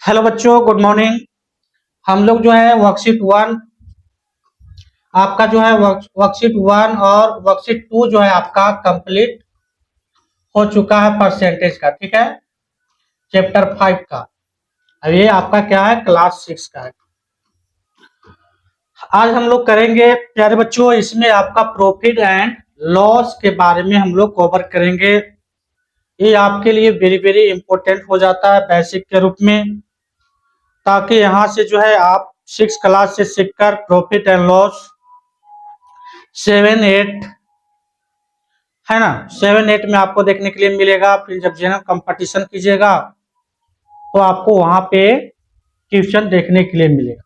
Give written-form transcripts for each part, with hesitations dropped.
Hello बच्चों, good morning. हम लोग जो है वर्कशीट वन, आपका जो है वर्कशीट वन और वर्कशीट टू जो है आपका कंप्लीट हो चुका है परसेंटेज का। ठीक है, चैप्टर 5 का। अब ये आपका क्या है, क्लास 6 का है। आज हम लोग करेंगे प्यारे बच्चों, इसमें आपका प्रॉफिट एंड लॉस के बारे में हम लोग कवर करेंगे। ये आपके लिए वेरी वेरी इंपॉर्टेंट हो जाता है बेसिक के रूप में, ताकि यहाँ से जो है आप 6 क्लास से सीखकर प्रॉफिट एंड लॉस 7, 8 है ना, 7, 8 में आपको देखने के लिए मिलेगा। फिर जब जनरल कंपटीशन कीजिएगा तो आपको वहां पे ट्यूशन देखने के लिए मिलेगा।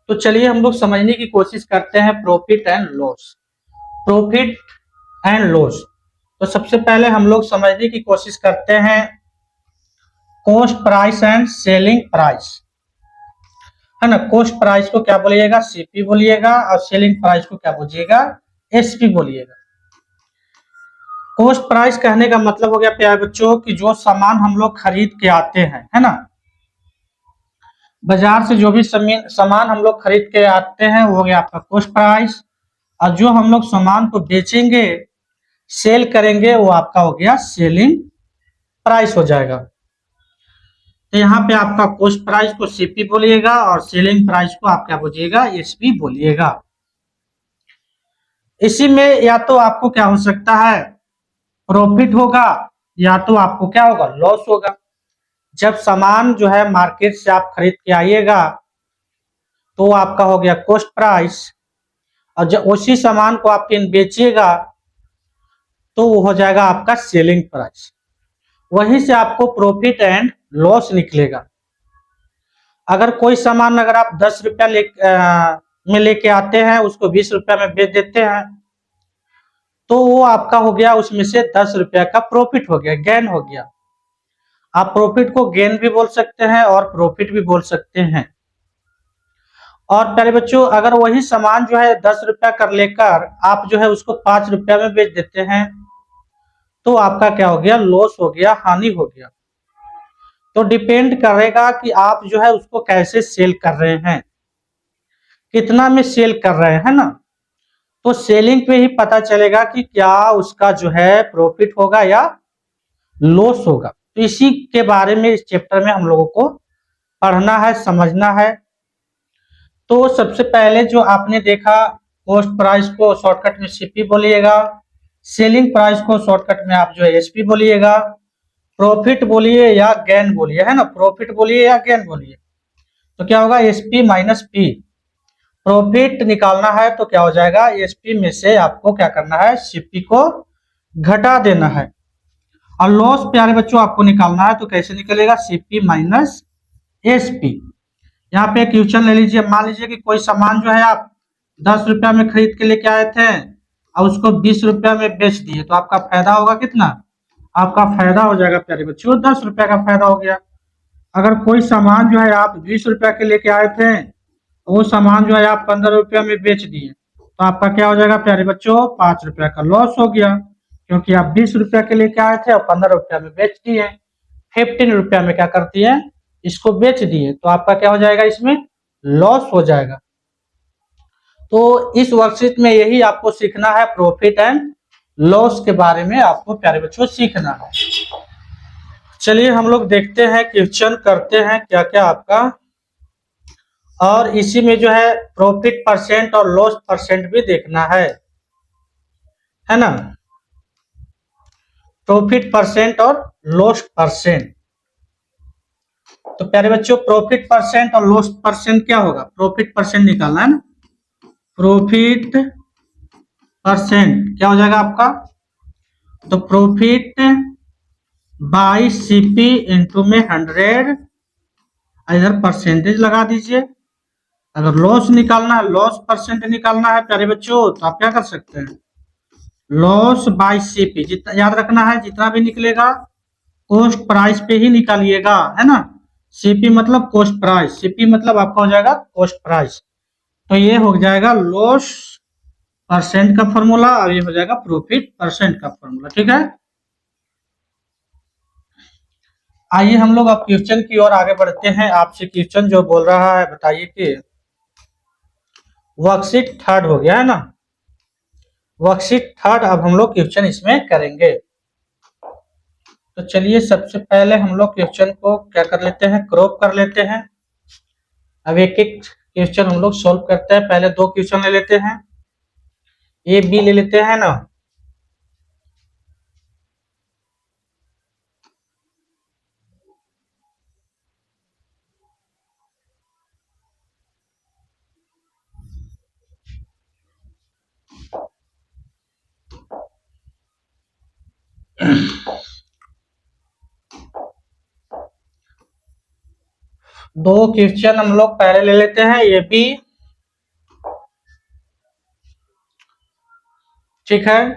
तो चलिए हम लोग समझने की कोशिश करते हैं profit and loss. Profit and loss, तो सबसे पहले हम लोग समझने की कोशिश करते हैं cost price and selling price, है ना। कॉस्ट प्राइस को क्या बोलिएगा, सीपी बोलिएगा, और सेलिंग प्राइस को क्या बोलिएगा, एसपी बोलिएगा। कॉस्ट प्राइस कहने का मतलब हो गया प्यारे बच्चों कि जो सामान हम लोग खरीद के आते हैं, है ना, बाजार से जो भी सामान हम लोग खरीद के आते हैं वो हो गया आपका कॉस्ट प्राइस। और जो हम लोग सामान को बेचेंगे, सेल करेंगे, वो आपका हो गया सेलिंग प्राइस हो जाएगा। तो यहाँ पे आपका कॉस्ट प्राइस को सीपी बोलिएगा और सेलिंग प्राइस को आप क्या बोलिएगा, एसपी बोलिएगा। इसी में या तो आपको क्या हो सकता है, प्रॉफिट होगा, या तो आपको क्या होगा, लॉस होगा। जब सामान जो है मार्केट से आप खरीद के आइएगा तो आपका हो गया कॉस्ट प्राइस, और जब उसी सामान को आप फिर बेचिएगा तो वो हो जाएगा आपका सेलिंग प्राइस। वहीं से आपको प्रॉफिट एंड लॉस निकलेगा। अगर कोई सामान अगर आप 10 रुपया में लेके आते हैं, उसको 20 रुपया में बेच देते हैं, तो वो आपका हो गया, उसमें से 10 रुपया का प्रॉफिट हो गया, गेन हो गया। आप प्रॉफिट को गेन भी बोल सकते हैं और प्रॉफिट भी बोल सकते हैं। और प्यारे बच्चों, अगर वही सामान जो है 10 रुपया कर लेकर आप जो है उसको 5 रुपया में बेच देते हैं, तो आपका क्या हो गया, लॉस हो गया, हानि हो गया। तो डिपेंड करेगा कि आप जो है उसको कैसे सेल कर रहे हैं, कितना में सेल कर रहे हैं ना। तो सेलिंग पे ही पता चलेगा कि क्या उसका जो है प्रॉफिट होगा या लॉस होगा। तो इसी के बारे में इस चैप्टर में हम लोगों को पढ़ना है, समझना है। तो सबसे पहले जो आपने देखा, कॉस्ट प्राइस को शॉर्टकट में सीपी बोलिएगा, सेलिंग प्राइस को शॉर्टकट में आप जो है एसपी बोलिएगा, प्रॉफिट बोलिए या गेन बोलिए, है ना, प्रॉफिट बोलिए या गेन बोलिए। तो क्या होगा, एसपी माइनस पी। प्रॉफिट निकालना है तो क्या हो जाएगा, एसपी में से आपको क्या करना है, सीपी को घटा देना है। और लॉस प्यारे बच्चों आपको निकालना है तो कैसे निकलेगा, सीपी माइनस एसपी। यहाँ पे क्वेश्चन ले लीजिए, मान लीजिए कि कोई सामान जो है आप 10 रुपया में खरीद के लेके आए थे और उसको 20 रुपया में बेच दिए, तो आपका फायदा होगा कितना, आपका फायदा हो जाएगा प्यारे बच्चों 10 रुपया का फायदा हो गया। अगर कोई सामान जो है आप 20 रुपया के लेके आए थे, तो वो सामान जो है आप 15 रुपया में बेच दिए, तो आपका क्या हो जाएगा प्यारे बच्चों, 5 रुपया का लॉस हो गया, क्योंकि आप 20 रुपया के लेके आए थे और 15 रुपया में बेच दिए, 15 रुपया में क्या करती है, इसको बेच दिए, तो आपका क्या हो जाएगा, इसमें लॉस हो जाएगा। तो इस वर्कशीट में यही आपको सीखना है, प्रॉफिट एंड लॉस के बारे में आपको प्यारे बच्चों सीखना है। चलिए हम लोग देखते हैं, क्वेश्चन करते हैं क्या क्या आपका। और इसी में जो है प्रॉफिट परसेंट और लॉस परसेंट भी देखना है ना, प्रॉफिट परसेंट और लॉस परसेंट। तो प्यारे बच्चों, प्रॉफिट परसेंट और लॉस परसेंट क्या होगा, प्रॉफिट परसेंट निकालना है ना, प्रॉफिट परसेंट क्या हो जाएगा आपका, तो प्रॉफिट बाई सीपी इंटू में 100, इधर परसेंटेज लगा दीजिए। अगर लॉस निकालना है, लॉस परसेंट निकालना है प्यारे बच्चों, तो आप क्या कर सकते हैं, लॉस बाई सीपी, जितना याद रखना है, जितना भी निकलेगा कॉस्ट प्राइस पे ही निकालिएगा, है ना। सीपी मतलब कॉस्ट प्राइस, सीपी मतलब आपका हो जाएगा कॉस्ट प्राइस। तो ये हो जाएगा लॉस परसेंट का फॉर्मूला और ये हो जाएगा प्रॉफिट परसेंट का फॉर्मूला। ठीक है, आइए हम लोग अब क्वेश्चन की ओर आगे बढ़ते हैं। आपसे क्वेश्चन जो बोल रहा है, बताइए कि वर्कशीट थर्ड हो गया है ना। वर्कशीट थर्ड अब हम लोग क्वेश्चन इसमें करेंगे। तो चलिए सबसे पहले हम लोग क्वेश्चन को क्या कर लेते हैं, क्रॉप कर लेते हैं। अब एक एक क्वेश्चन हम लोग सॉल्व करते हैं। पहले दो क्वेश्चन ले लेते हैं, ए बी ले लेते हैं ना। दो क्वेश्चन हम लोग पहले ले लेते हैं, ए बी। ठीक है,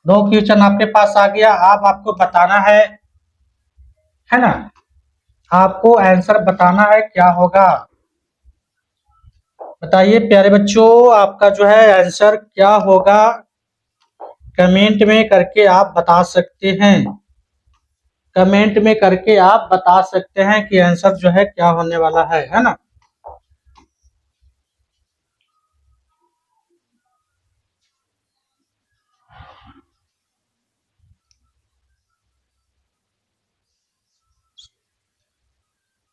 दो क्वेश्चन आपके पास आ गया। अब आपको बताना है ना, आपको आंसर बताना है क्या होगा। बताइए प्यारे बच्चों, आपका जो है आंसर क्या होगा, कमेंट में करके आप बता सकते हैं। कमेंट में करके आप बता सकते हैं कि आंसर जो है क्या होने वाला है ना।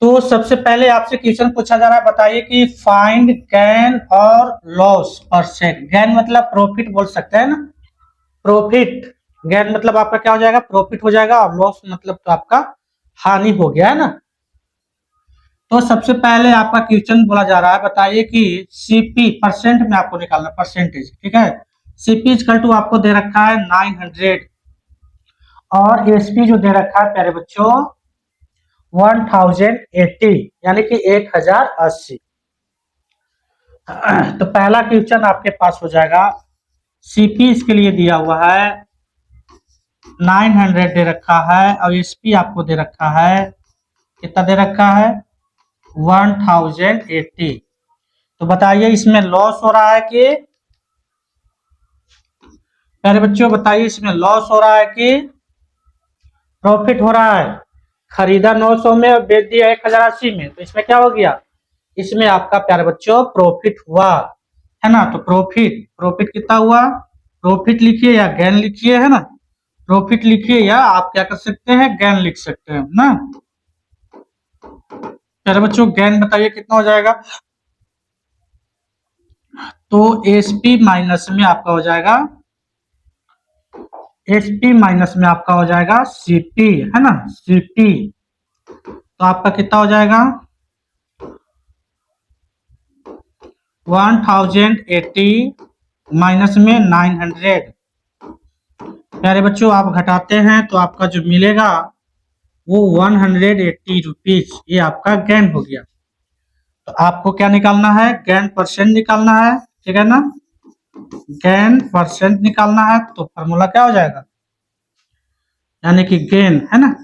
तो सबसे पहले आपसे क्वेश्चन पूछा जा रहा है, बताइए कि फाइंड गैन और लॉस परसेंट। गैन मतलब प्रॉफिट बोल सकते हैं ना, प्रॉफिट। गैन मतलब आपका क्या हो जाएगा, प्रॉफिट हो जाएगा, और लॉस मतलब तो आपका हानि हो गया है ना। तो सबसे पहले आपका क्वेश्चन बोला जा रहा है, बताइए कि सीपी परसेंट में आपको निकालना, परसेंटेज। ठीक है, सीपी इक्वल टू आपको दे रखा है 900 और एसपी जो दे रखा है प्यारे बच्चों 1080, यानी कि 1080। तो पहला क्वेश्चन आपके पास हो जाएगा, सीपी इसके लिए दिया हुआ है 900 दे रखा है, और एसपी आपको दे रखा है, कितना दे रखा है 1080। तो बताइए इसमें लॉस हो रहा है कि, प्यारे बच्चों बताइए इसमें लॉस हो रहा है कि प्रॉफिट हो रहा है। खरीदा 900 में और बेच दिया 1080 में, तो इसमें क्या हो गया, इसमें आपका प्यारे बच्चों प्रॉफिट हुआ है ना। तो प्रॉफिट, प्रॉफिट कितना हुआ, प्रॉफिट लिखिए या गैन लिखिए है ना। प्रॉफिट लिखिए या आप क्या कर सकते हैं, गैन लिख सकते हैं ना। प्यारे बच्चों गैन बताइए कितना हो जाएगा। तो एसपी माइनस में आपका हो जाएगा, एसपी माइनस में आपका हो जाएगा सीपी है ना, सीपी। तो आपका कितना हो जाएगा 1080 माइनस में 900। प्यारे बच्चों आप घटाते हैं तो आपका जो मिलेगा वो 180 रुपीज, ये आपका गैन हो गया। तो आपको क्या निकालना है, गैन परसेंट निकालना है। ठीक है ना, गैन परसेंट निकालना है। तो फॉर्मूला क्या हो जाएगा, यानी कि गेन है ना,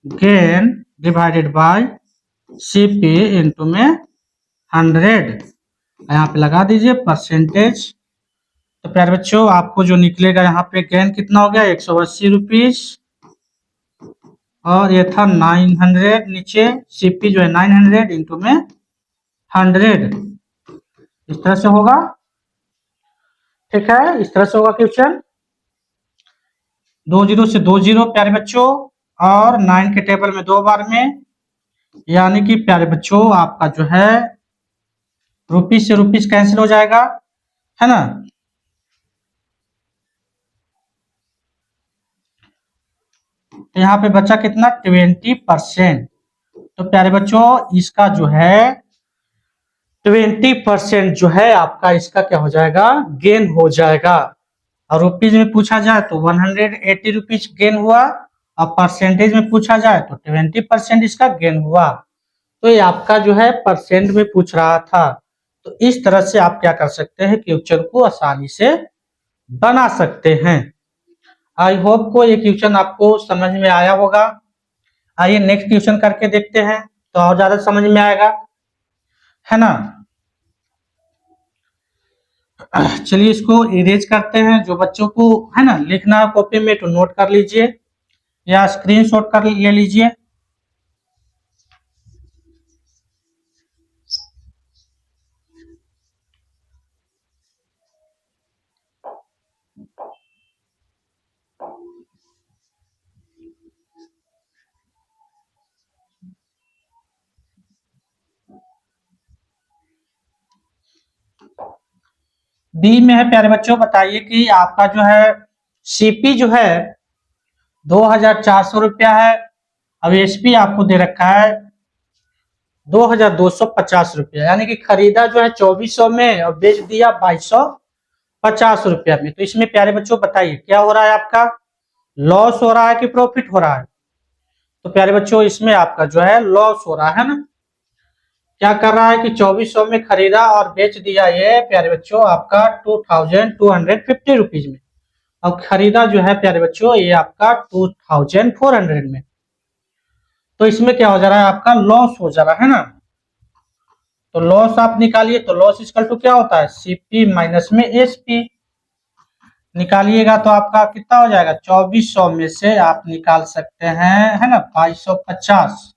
gain divided by CP into में 100। यहाँ पे लगा दीजिए परसेंटेज। तो प्यारे बच्चों आपको जो निकलेगा यहाँ पे गेन कितना हो गया 180 रुपीज, और ये था 900 नीचे, सीपी जो है 900 इंटू में 100, इस तरह से होगा। ठीक है, इस तरह से होगा क्वेश्चन। 20 से 20 प्यारे बच्चों, और 9 के टेबल में 2 बार में, यानी कि प्यारे बच्चों आपका जो है रुपीज से रुपीज कैंसिल हो जाएगा है ना। तो यहाँ पे बचा कितना 20%। तो प्यारे बच्चों इसका जो है 20% जो है आपका, इसका क्या हो जाएगा, गेन हो जाएगा। और रुपीज में पूछा जाए तो 180 रुपीज गेन हुआ, और परसेंटेज में पूछा जाए तो 20% इसका गेन हुआ। तो ये आपका जो है परसेंट में पूछ रहा था। तो इस तरह से आप क्या कर सकते हैं, क्वेश्चन को आसानी से बना सकते हैं। आई होप को ये क्वेश्चन आपको समझ में आया होगा। आइए नेक्स्ट क्वेश्चन करके देखते हैं, तो और ज्यादा समझ में आएगा है ना। चलिए इसको इरेज करते हैं। जो बच्चों को है ना लिखना कॉपी में तो नोट कर लीजिए या स्क्रीनशॉट कर ले लीजिए। बी में है प्यारे बच्चों, बताइए कि आपका जो है सीपी जो है 2400 रुपया है। अब एसपी आपको दे रखा है 2250 रुपया, यानी कि खरीदा जो है 2400 में और बेच दिया 2250 रुपया में। तो इसमें प्यारे बच्चों बताइए क्या हो रहा है, आपका लॉस हो रहा है कि प्रॉफिट हो रहा है? तो प्यारे बच्चों इसमें आपका जो है लॉस हो रहा है ना। क्या कर रहा है कि 2400 में खरीदा और बेच दिया ये प्यारे बच्चों आपका 2250 रुपीज में, और खरीदा जो है प्यारे बच्चों ये आपका 2400 में। तो इसमें क्या हो जा रहा है, आपका लॉस हो जा रहा है ना। तो लॉस आप निकालिए, तो लॉस इक्वल टू क्या होता है, सीपी माइनस में एसपी। निकालिएगा तो आपका कितना हो जाएगा, 2400 में से आप निकाल सकते हैं है ना 2250।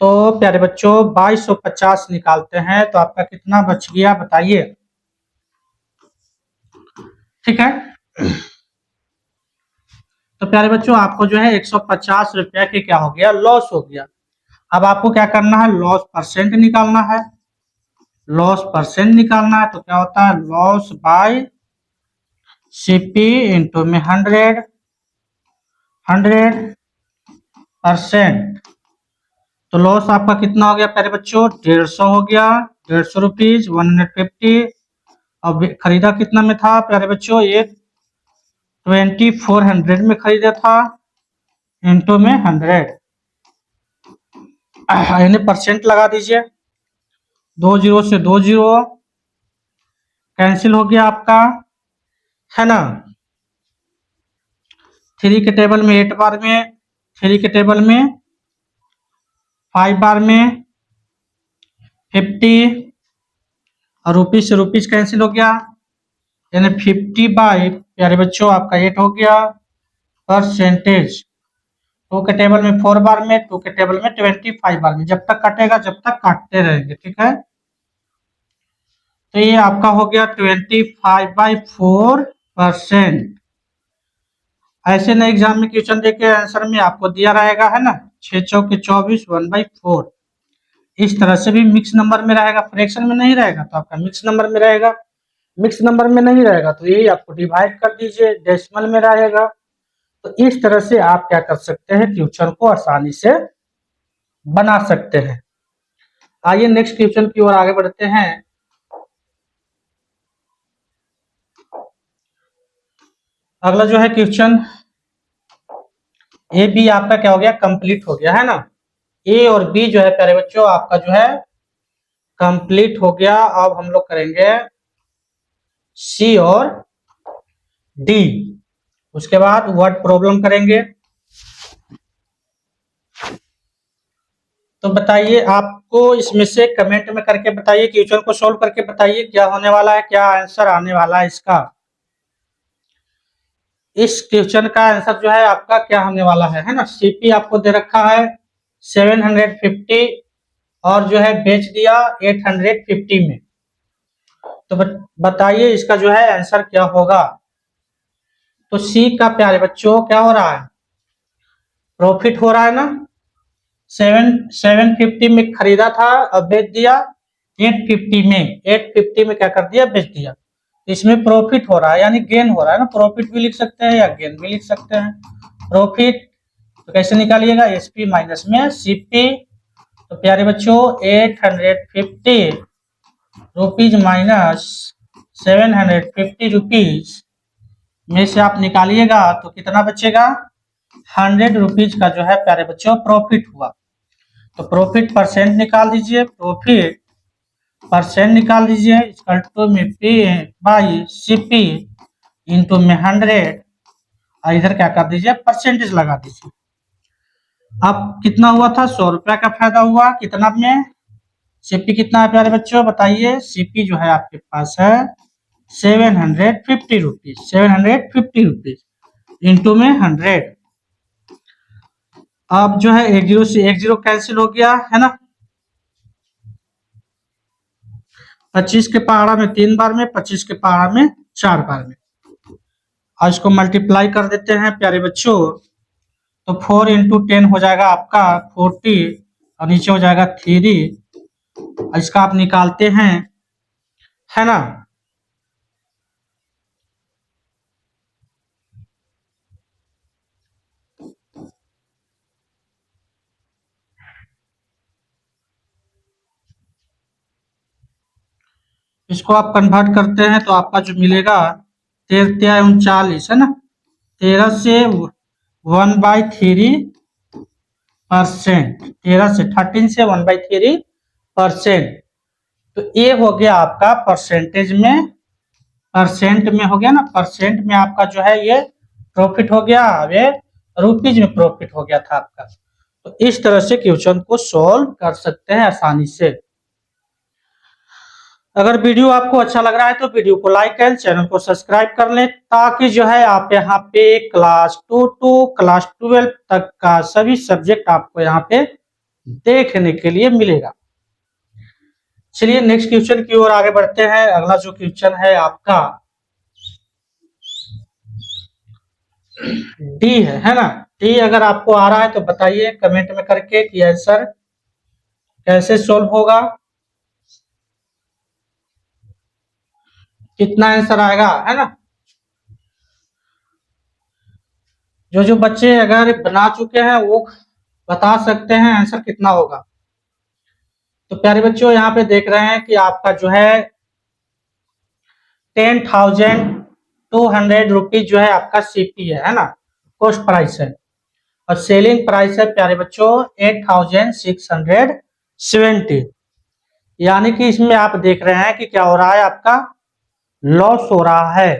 तो प्यारे बच्चों 2250 निकालते हैं तो आपका कितना बच गया बताइए, ठीक है। तो प्यारे बच्चों आपको जो है 150 रुपया के क्या हो गया, लॉस हो गया। अब आपको क्या करना है, लॉस परसेंट निकालना है। लॉस परसेंट निकालना है तो क्या होता है, लॉस बाय सीपी इंटू में 100% तो लॉस आपका कितना हो गया प्यारे बच्चों, 150 हो गया, 150 रुपीज 150। अब खरीदा कितना में था प्यारे बच्चों, ये 2400 में खरीदा था, इंटू में 100 यानी परसेंट लगा दीजिए। 20 से 20 कैंसिल हो गया आपका, है ना। 3 के टेबल में 8 बार में, 3 के टेबल में 5 बार में 50, और रुपीज से रुपीज कैंसिल हो गया, यानी 50 बाई प्यारे बच्चों आपका 8 हो गया परसेंटेज। 2 के टेबल में 4 बार में, 2 के टेबल में 25 बार में, जब तक कटेगा जब तक काटते रहेंगे, ठीक है। तो ये आपका हो गया 25/4%। ऐसे ना एग्जाम में क्वेश्चन देके आंसर में आपको दिया रहेगा है ना 6 चौके 24 1/4। इस तरह से भी मिक्स नंबर में रहेगा, फ्रैक्शन में नहीं रहेगा तो आपका मिक्स नंबर में रहेगा। मिक्स नंबर में नहीं रहेगा तो यही आपको डिवाइड कर दीजिए, डेसिमल में रहेगा। तो इस तरह से आप क्या कर सकते हैं, क्वेश्चन को आसानी से बना सकते हैं। आइए नेक्स्ट क्वेश्चन की ओर आगे बढ़ते हैं। अगला जो है क्वेश्चन ए बी आपका क्या हो गया, कंप्लीट हो गया है ना। ए और बी जो है प्यारे बच्चों आपका जो है कंप्लीट हो गया। अब हम लोग करेंगे सी और डी, उसके बाद वर्ड प्रॉब्लम करेंगे। तो बताइए, आपको इसमें से कमेंट में करके बताइए, क्वेश्चन को सॉल्व करके बताइए क्या होने वाला है, क्या आंसर आने वाला है इसका। इस क्वेश्चन का आंसर जो है आपका क्या होने वाला है ना। सीपी आपको दे रखा है 750 और जो है बेच दिया 850 में। तो बताइए इसका जो है आंसर क्या होगा। तो सी का प्यारे बच्चों क्या हो रहा है, प्रॉफिट हो रहा है ना। 750 में खरीदा था और बेच दिया 850 में, 850 में क्या कर दिया, बेच दिया। इसमें प्रॉफिट हो रहा है यानी गेन हो रहा है ना, प्रॉफिट भी लिख सकते हैं या गेन भी लिख सकते हैं। प्रॉफिट तो कैसे निकालिएगा, एसपी माइनस में सीपी। तो प्यारे बच्चों 850 रुपीज माइनस 750 रुपीज में से आप निकालिएगा तो कितना बचेगा, 100 रुपीज का जो है प्यारे बच्चों प्रॉफिट हुआ। तो प्रॉफिट परसेंट निकाल दीजिए, प्रॉफिट परसेंट निकाल दीजिए इक्वल टू में पी बाई सीपी इंटू में 100, और इधर क्या कर दीजिए परसेंटेज लगा दीजिए। अब कितना हुआ था, 100 रुपया का फायदा हुआ, कितना में, सीपी कितना है प्यारे बच्चों बताइए। सीपी जो है आपके पास है 750 रुपीज, 750 रुपीज इंटू में 100। अब जो है 10 से 10 कैंसिल हो गया है ना। 25 के पहाड़ा में 3 बार में, 25 के पहाड़ा में 4 बार में, और इसको मल्टीप्लाई कर देते हैं प्यारे बच्चों। तो 4 इंटू 10 हो जाएगा आपका 40, और नीचे हो जाएगा 3। इसका आप निकालते हैं है ना, इसको आप कन्वर्ट करते हैं तो आपका जो मिलेगा 13 39 है ना, 13 से 1/3%, 13 से 13 से 1/3%। तो ये हो गया आपका परसेंटेज में, परसेंट में हो गया ना, परसेंट में आपका जो है ये प्रॉफिट हो गया, ये रुपीज में प्रॉफिट हो गया था आपका। तो इस तरह से क्वेश्चन को सॉल्व कर सकते हैं आसानी से। अगर वीडियो आपको अच्छा लग रहा है तो वीडियो को लाइक करें, चैनल को सब्सक्राइब कर लें, ताकि जो है आप यहाँ पे क्लास 2 टू क्लास 12 तक का सभी सब्जेक्ट आपको यहाँ पे देखने के लिए मिलेगा। चलिए नेक्स्ट क्वेश्चन की ओर आगे बढ़ते हैं। अगला जो क्वेश्चन है आपका डी है ना। डी अगर आपको आ रहा है तो बताइए कमेंट में करके कि आंसर कैसे सॉल्व होगा, कितना आंसर आएगा, है ना। जो बच्चे अगर बना चुके हैं वो बता सकते हैं आंसर कितना होगा। तो प्यारे बच्चों यहाँ पे देख रहे हैं कि आपका जो है 10,200 रुपीज जो है आपका सीपी है ना, कॉस्ट प्राइस है। और सेलिंग प्राइस है प्यारे बच्चों 8,670। यानी कि इसमें आप देख रहे हैं कि क्या हो रहा है, आपका लॉस हो रहा है।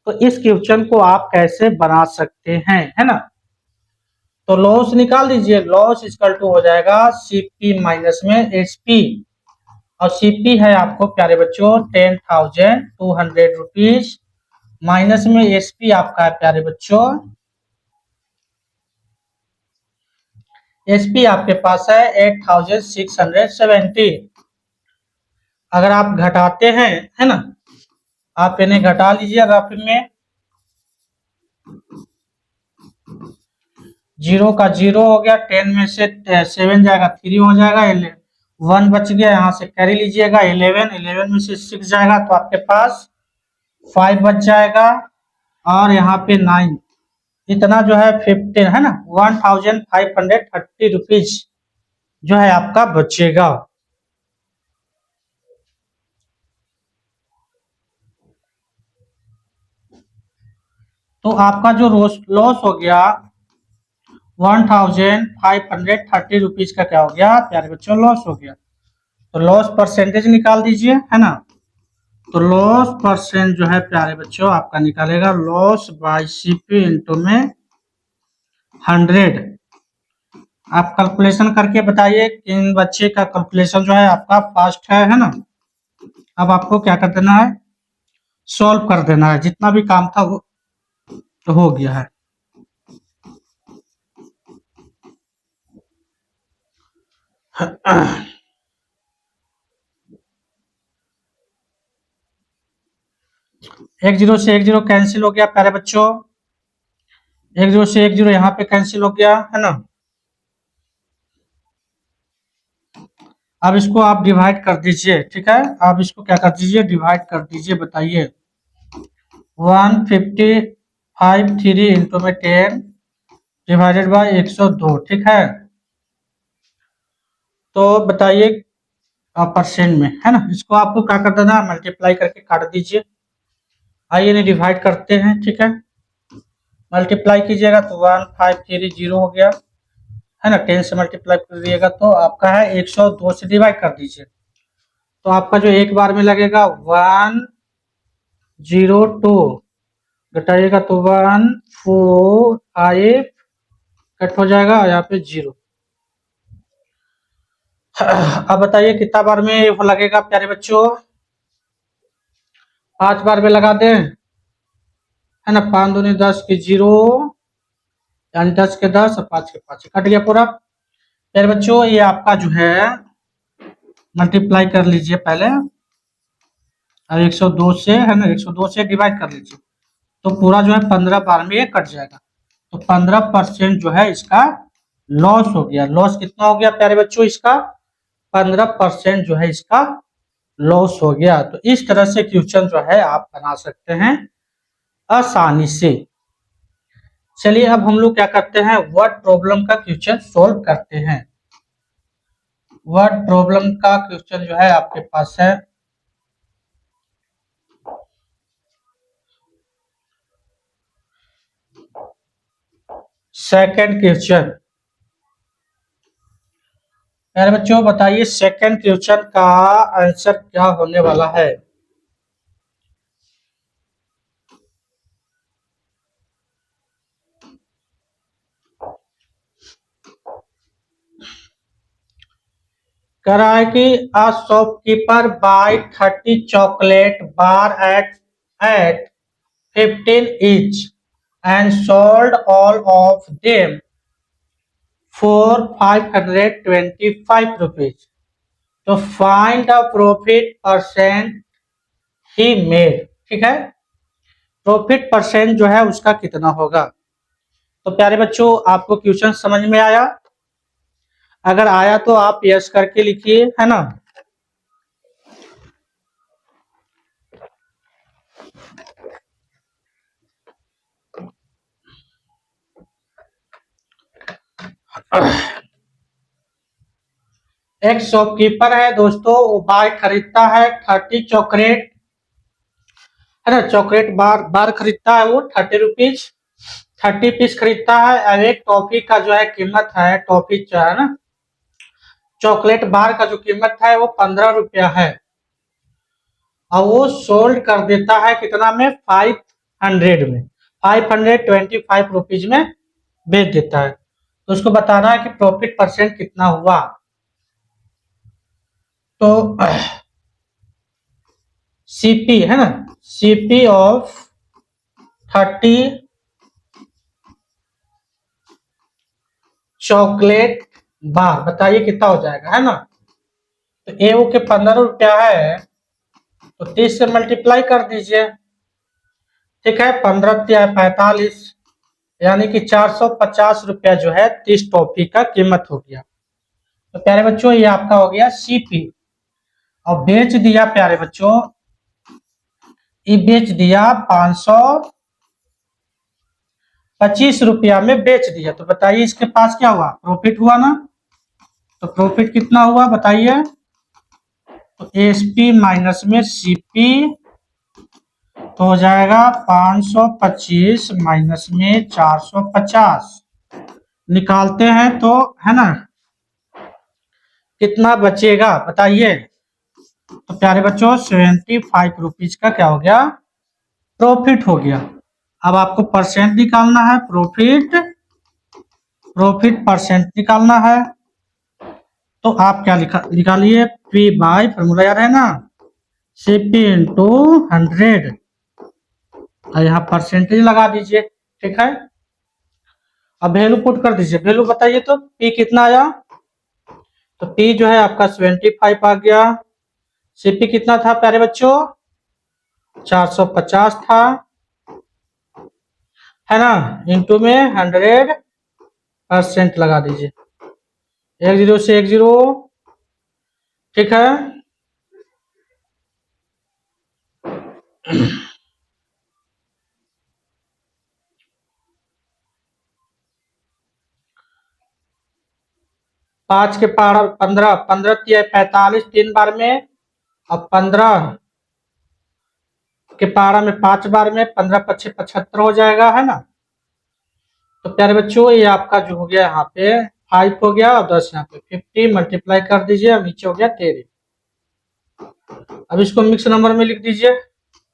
तो इस क्वेश्चन को आप कैसे बना सकते हैं, है ना। तो लॉस निकाल दीजिए, लॉस इक्वल टू हो जाएगा सीपी माइनस में एसपी। और सीपी है आपको प्यारे बच्चों 10,200 रुपीज, माइनस में एसपी आपका है प्यारे बच्चों, एसपी आपके पास है 8,670। अगर आप घटाते हैं, है ना, आप इन्हें घटा लीजिए रफ में, 0 का 0 हो गया, 10 में से 7 जाएगा 3 हो जाएगा, 1 बच गया, यहाँ से कैरी लीजिएगा 11 में से 6 जाएगा तो आपके पास 5 बच जाएगा, और यहाँ पे 9, इतना जो है 15 है ना, 1,530 रुपीज जो है आपका बचेगा। तो आपका जो लॉस हो गया 1,530 रुपीज का क्या हो गया प्यारे बच्चों, लॉस हो गया। तो लॉस परसेंटेज निकाल दीजिए, है ना। तो लॉस परसेंट जो है प्यारे बच्चों आपका निकालेगा लॉस बाय सीपी इंटू में 100। आप कैलकुलेशन करके बताइए कि इन बच्चे का कैलकुलेशन जो है आपका फास्ट है ना। अब आपको क्या कर देना है, सॉल्व कर देना है, जितना भी काम था वो तो हो गया है। एक जीरो से एक जीरो कैंसिल हो गया प्यारे बच्चों, एक जीरो से एक जीरो यहाँ पे कैंसिल हो गया, है ना। अब इसको आप डिवाइड कर दीजिए, ठीक है। आप इसको क्या कर दीजिए, डिवाइड कर दीजिए, बताइए 1,553 इंटू में 10 डिवाइडेड बाय 102, ठीक है। तो बताइए परसेंट में, है ना। इसको आपको क्या कर देना, मल्टीप्लाई करके काट दीजिए। आइए इन्हें डिवाइड करते हैं, ठीक है। मल्टीप्लाई कीजिएगा तो 1,530 हो गया, है ना। 10 से मल्टीप्लाई कर दिएगा तो आपका है 102 से डिवाइड कर दीजिए। तो आपका जो एक बार में लगेगा 102, घटाइएगा तो 145 कट हो जाएगा, यहाँ पे 0। अब बताइए कितना बार में वो लगेगा प्यारे बच्चों, 5 बार में लगा दें, है ना। 5 दूनी 10 की 0, यानी 10 के 10 और 5 के 5 कट गया पूरा। प्यारे बच्चों ये आपका जो है मल्टीप्लाई कर लीजिए पहले, और 102 से, है ना, 102 से डिवाइड कर लीजिए तो पूरा जो है 15 बार में ये कट जाएगा। तो 15% जो है इसका लॉस हो गया। लॉस कितना हो गया प्यारे बच्चों, इसका 15% जो है इसका लॉस हो गया। तो इस तरह से क्वेश्चन जो है आप बना सकते हैं आसानी से। चलिए अब हम लोग क्या करते हैं, वर्ड प्रॉब्लम का क्वेश्चन सोल्व करते हैं। वर्ड प्रॉब्लम का क्वेश्चन जो है आपके पास है सेकंड क्वेश्चन। मेरे बच्चों बताइए सेकंड क्वेश्चन का आंसर क्या होने वाला है। कह रहा है कि a shopkeeper buy 30 chocolate bar at 15 each and sold all of them for 525 rupees. तो find the profit percent he made. ठीक है, प्रॉफिट परसेंट जो है उसका कितना होगा। तो प्यारे बच्चों आपको क्वेश्चन समझ में आया? अगर आया तो आप यस करके लिखिए, है ना। एक शॉपकीपर है दोस्तों, वो बार खरीदता है 30 चॉकलेट, है ना। चॉकलेट बार बार खरीदता है वो 30 रुपीज, 30 पीस खरीदता है। और एक टॉफी का जो है कीमत है, टॉफी जो है ना, चॉकलेट बार का जो कीमत है वो 15 रुपया है। और वो सोल्ड कर देता है कितना में, 500 में, 525 रुपीज में बेच देता है। तो उसको बताना है कि प्रॉफिट परसेंट कितना हुआ। तो सीपी है ना, सीपी ऑफ 30 चॉकलेट बार, बताइए कितना हो जाएगा, है ना। तो ए ओ के 15 रुपया है, तो 30 से मल्टीप्लाई कर दीजिए। ठीक है, 15×45, यानी कि 450 रुपया जो है 30 टॉफी का कीमत हो गया। तो प्यारे बच्चों ये आपका हो गया सीपी। और बेच दिया प्यारे बच्चों, ये बेच दिया 525 रुपया में बेच दिया। तो बताइए इसके पास क्या हुआ, प्रॉफिट हुआ ना। तो प्रॉफिट कितना हुआ बताइए। तो एसपी माइनस में सीपी, तो हो जाएगा 525 माइनस में 450, निकालते हैं तो, है ना, कितना बचेगा बताइए। तो प्यारे बच्चों 75 रुपीज का क्या हो गया, प्रॉफिट हो गया। अब आपको परसेंट निकालना है, प्रॉफिट प्रॉफिट परसेंट निकालना है। तो आप क्या निकालिए, पी बाय फॉर्मूला याद है ना, सीपी इंटू 100, और यहाँ परसेंटेज लगा दीजिए। ठीक है, अब वैल्यू पुट कर दीजिए। वैल्यू बताइए तो पी कितना आया। तो पी जो है आपका 75 आ गया। सीपी कितना था प्यारे बच्चों, 450 था, है ना। इंटू में 100% लगा दीजिए, 10 से 10। ठीक है, पांच के पार 15, 15×45 3 बार में, और 15 के पारा में 5 बार में, 15×5 75 हो जाएगा, है ना। तो प्यारे बच्चों ये आपका जो हो गया यहाँ पे 5 हो गया, और 10 यहाँ पे 50 मल्टीप्लाई कर दीजिए, अब नीचे हो गया 13। अब इसको मिक्स नंबर में लिख दीजिए,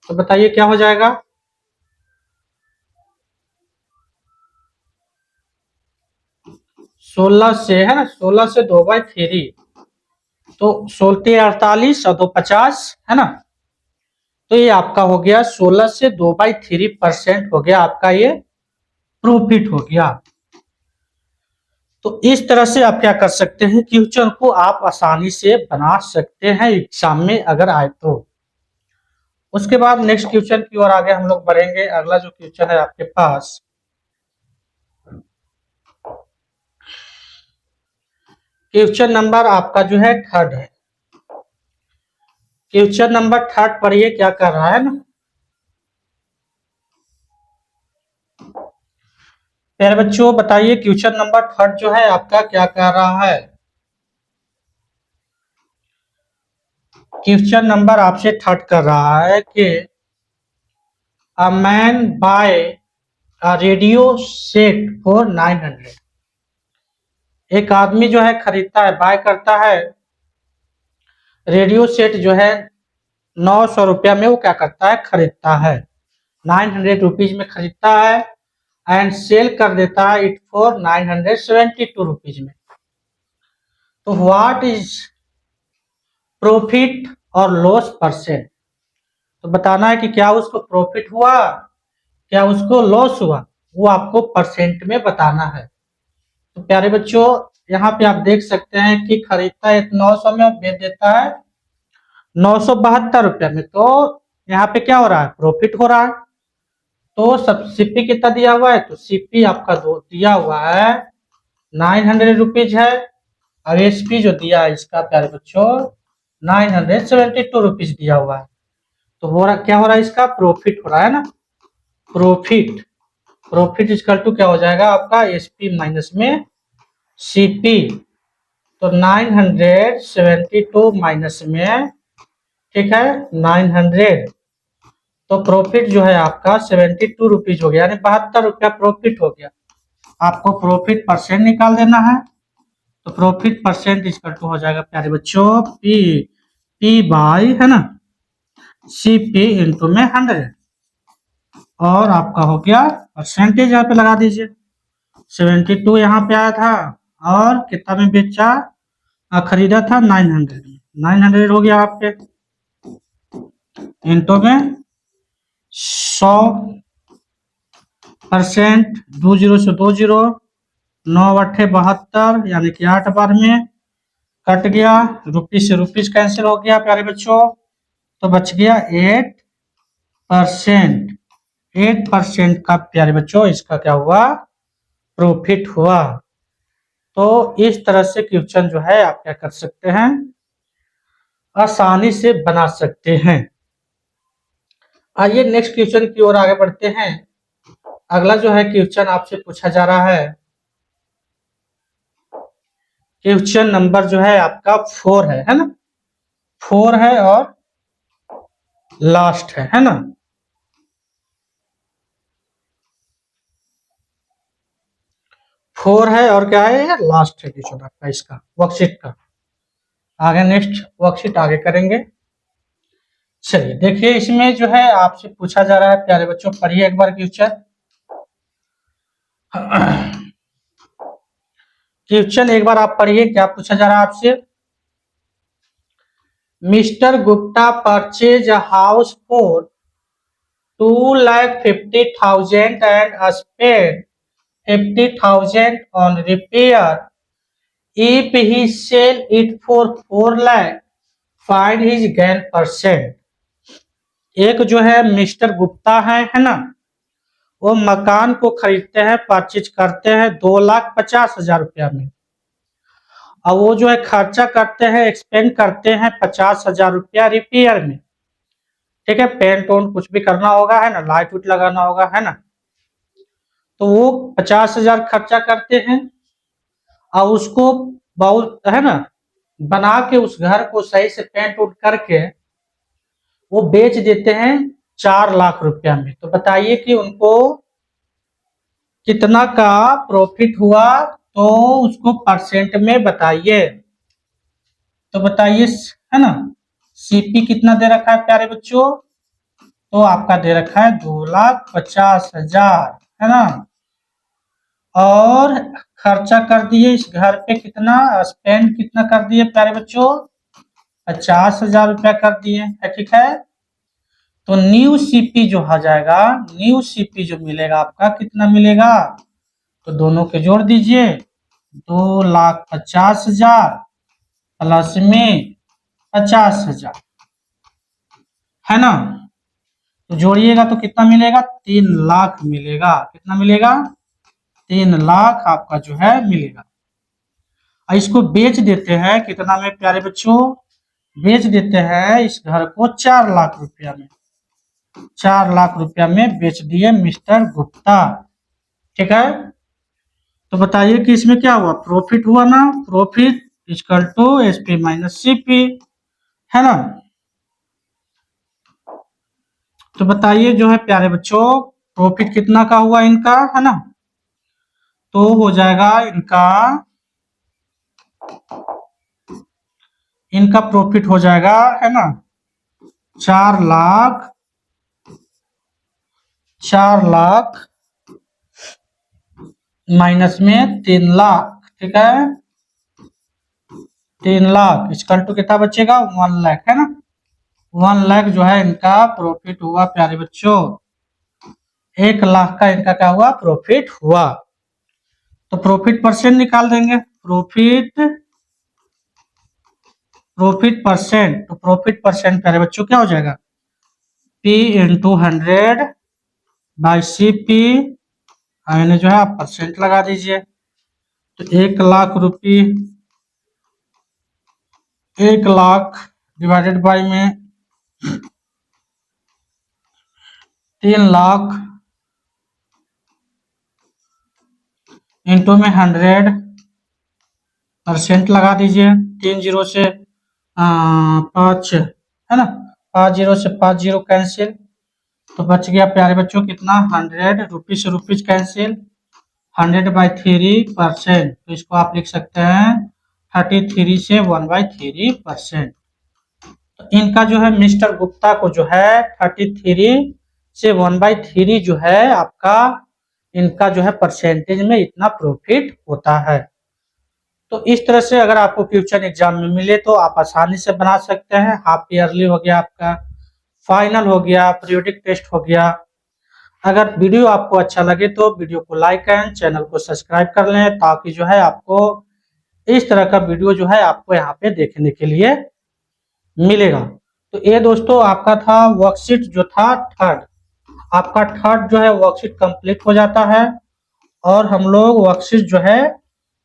तो बताइए क्या हो जाएगा। 16 से, है ना, 16 से 2/3, तो 16 48 और 2 50, है ना। तो ये आपका हो गया 16 से 2/3% हो गया आपका, ये प्रॉफिट हो गया। तो इस तरह से आप क्या कर सकते हैं, क्वेश्चन को आप आसानी से बना सकते हैं एग्जाम में अगर आए तो। उसके बाद नेक्स्ट क्वेश्चन की ओर आगे हम लोग बढ़ेंगे। अगला जो क्वेश्चन है आपके पास, क्वेश्चन नंबर आपका जो है 3rd है। क्वेश्चन नंबर 3rd पढ़िए क्या कर रहा है ना प्यारे बच्चों, बताइए क्वेश्चन नंबर 3rd जो है आपका क्या कर रहा है। क्वेश्चन नंबर आपसे 3rd कर रहा है कि a man buy radio set for 900। एक आदमी जो है खरीदता है, बाय करता है रेडियो सेट जो है 900 रुपया में, वो क्या करता है, खरीदता है, 900 रुपीज में खरीदता है एंड सेल कर देता है इट फॉर 972 रुपीज में। तो व्हाट इज प्रॉफिट और लॉस परसेंट? तो बताना है कि क्या उसको प्रॉफिट हुआ, क्या उसको लॉस हुआ, वो आपको परसेंट में बताना है। तो प्यारे बच्चों, यहाँ पे आप देख सकते हैं कि खरीदता है 900 में और बेच देता है 972 रुपया में। तो यहाँ पे क्या हो रहा है, प्रॉफिट हो रहा है। तो सब सीपी कितना दिया हुआ है, तो सीपी आपका दिया हुआ है 900 रुपीज है, और एसपी जो दिया है इसका प्यारे बच्चों 972 रुपीज दिया हुआ है। तो हो रहा क्या, हो रहा है, इसका प्रॉफिट हो रहा है ना। प्रॉफिट इक्वल टू क्या हो जाएगा आपका, एसपी माइनस में सीपी। तो 972 माइनस में, ठीक है, 900, तो प्रॉफिट जो है आपका 72 रुपीज हो गया, यानी 72 रुपया प्रॉफिट हो गया। आपको प्रॉफिट परसेंट निकाल देना है। तो प्रॉफिट परसेंट इक्वल टू हो जाएगा प्यारे बच्चों पी बाई, है ना, सीपी इंटू में 100, और आपका हो गया परसेंटेज यहाँ पे लगा दीजिए। 72 यहाँ पे आया था, और कितना में बेचा, खरीदा था 900 में, 900 हो गया आप पे इंटू में 100%, 20 से 20, 9 8 72, यानी कि 8 बार में कट गया, रुपीज से रुपीज कैंसिल हो गया प्यारे बच्चों। तो बच गया 8%। 8% का प्यारे बच्चों इसका क्या हुआ, प्रॉफिट हुआ। तो इस तरह से क्वेश्चन जो है आप क्या कर सकते हैं, आसानी से बना सकते हैं। आइए नेक्स्ट क्वेश्चन की ओर आगे बढ़ते हैं। अगला जो है क्वेश्चन आपसे पूछा जा रहा है, क्वेश्चन नंबर जो है आपका 4 है ना, 4 है और लास्ट है ना। फोर है और क्या है, लास्ट है क्वेश्चन आपका इसका वर्कशीट का। आगे नेक्स्ट वर्कशीट आगे करेंगे। चलिए देखिए, इसमें जो है आपसे पूछा जा रहा है प्यारे बच्चों, पढ़िए एक बार क्वेश्चन। क्वेश्चन एक बार आप पढ़िए, क्या पूछा जा रहा है आपसे। Mister Gupta purchase a house for 2,50,000 and spend 50,000 on repair. If he sell it for 4 lakh, find his gain percent. एक जो है मिस्टर गुप्ता है ना, वो मकान को खरीदते हैं, परचेज करते हैं 2,50,000 रुपया में, और वो जो है खर्चा करते हैं, एक्सपेंड करते हैं 50,000 रुपया रिपेयर में। ठीक है, पेंट वेंट कुछ भी करना होगा, है ना, लाइट उट लगाना होगा, है ना। तो वो 50,000 खर्चा करते हैं, और उसको बहुत, है ना, बना के उस घर को सही से पेंट उट करके वो बेच देते हैं 4 लाख रुपया में। तो बताइए कि उनको कितना का प्रॉफिट हुआ, तो उसको परसेंट में बताइए। तो बताइए, है ना, सीपी कितना दे रखा है प्यारे बच्चों, तो आपका दे रखा है 2,50,000, है ना, और खर्चा कर दिए इस घर पे कितना, स्पेंड कितना कर दिए प्यारे बच्चों, 50,000 रुपया कर दिए है, ठीक है। तो न्यू सीपी जो आ जाएगा, न्यू सीपी जो मिलेगा आपका कितना मिलेगा, तो दोनों के जोड़ दीजिए, 2,50,000 प्लस में 50,000, है ना। तो जोड़िएगा तो कितना मिलेगा, 3 लाख मिलेगा। कितना मिलेगा, 3 लाख आपका जो है मिलेगा। और इसको बेच देते हैं कितना में प्यारे बच्चों, बेच देते हैं इस घर को 4 लाख रुपया में। 4 लाख रुपया में बेच दिए मिस्टर गुप्ता, ठीक है। तो बताइए कि इसमें क्या हुआ, प्रॉफिट हुआ ना। Profit equal to SP minus CP, है ना। तो बताइए जो है प्यारे बच्चों, प्रॉफिट कितना का हुआ इनका, है ना, तो हो जाएगा इनका प्रॉफिट हो जाएगा, है ना, 4 लाख माइनस में 3 लाख, ठीक है, 3 लाख इसकल टू कितना बचेगा, 1 लाख, है ना। 1 लाख जो है इनका प्रॉफिट हुआ प्यारे बच्चों। 1 लाख का इनका क्या हुआ, प्रॉफिट हुआ। तो प्रॉफिट परसेंट निकाल देंगे, प्रॉफिट परसेंट। तो प्रॉफिट परसेंट प्यारे बच्चों क्या हो जाएगा, P इंटू 100 बाई CP, यानी जो है आप परसेंट लगा दीजिए। तो 1 लाख रुपये, 1 लाख डिवाइडेड बाई में 3 लाख इंटू में 100% लगा दीजिए। 3 जीरो से 5, है ना, 5 जीरो से 5 जीरो कैंसिल, तो बच गया प्यारे बच्चों कितना, 100 रुपीज से रुपीज कैंसिल, 100/3%। तो इसको आप लिख सकते हैं 33 से 1/3%। तो इनका जो है मिस्टर गुप्ता को जो है 33 से 1/3 जो है आपका इनका जो है परसेंटेज में इतना प्रॉफिट होता है। तो इस तरह से अगर आपको फ्यूचर एग्जाम में मिले तो आप आसानी से बना सकते हैं। हाफ ईयरली हो गया आपका, फाइनल हो गया, पीरियोडिक टेस्ट हो गया। अगर वीडियो आपको अच्छा लगे तो वीडियो को लाइक एंड चैनल को सब्सक्राइब कर लें, ताकि जो है आपको इस तरह का वीडियो जो है आपको यहाँ पे देखने के लिए मिलेगा। तो ये दोस्तों आपका था वर्कशीट जो था थर्ड, आपका थर्ड जो है वर्कशीट कंप्लीट हो जाता है। और हम लोग वर्कशीट जो है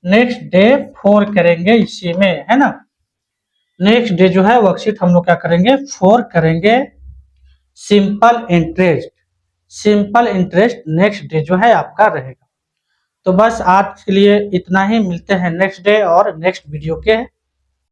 नेक्स्ट डे 4 करेंगे इसी में, है ना। नेक्स्ट डे जो है वर्कशीट हम लोग क्या करेंगे, 4 करेंगे। सिंपल इंटरेस्ट नेक्स्ट डे जो है आपका रहेगा। तो बस आज के लिए इतना ही, मिलते हैं नेक्स्ट डे और नेक्स्ट वीडियो के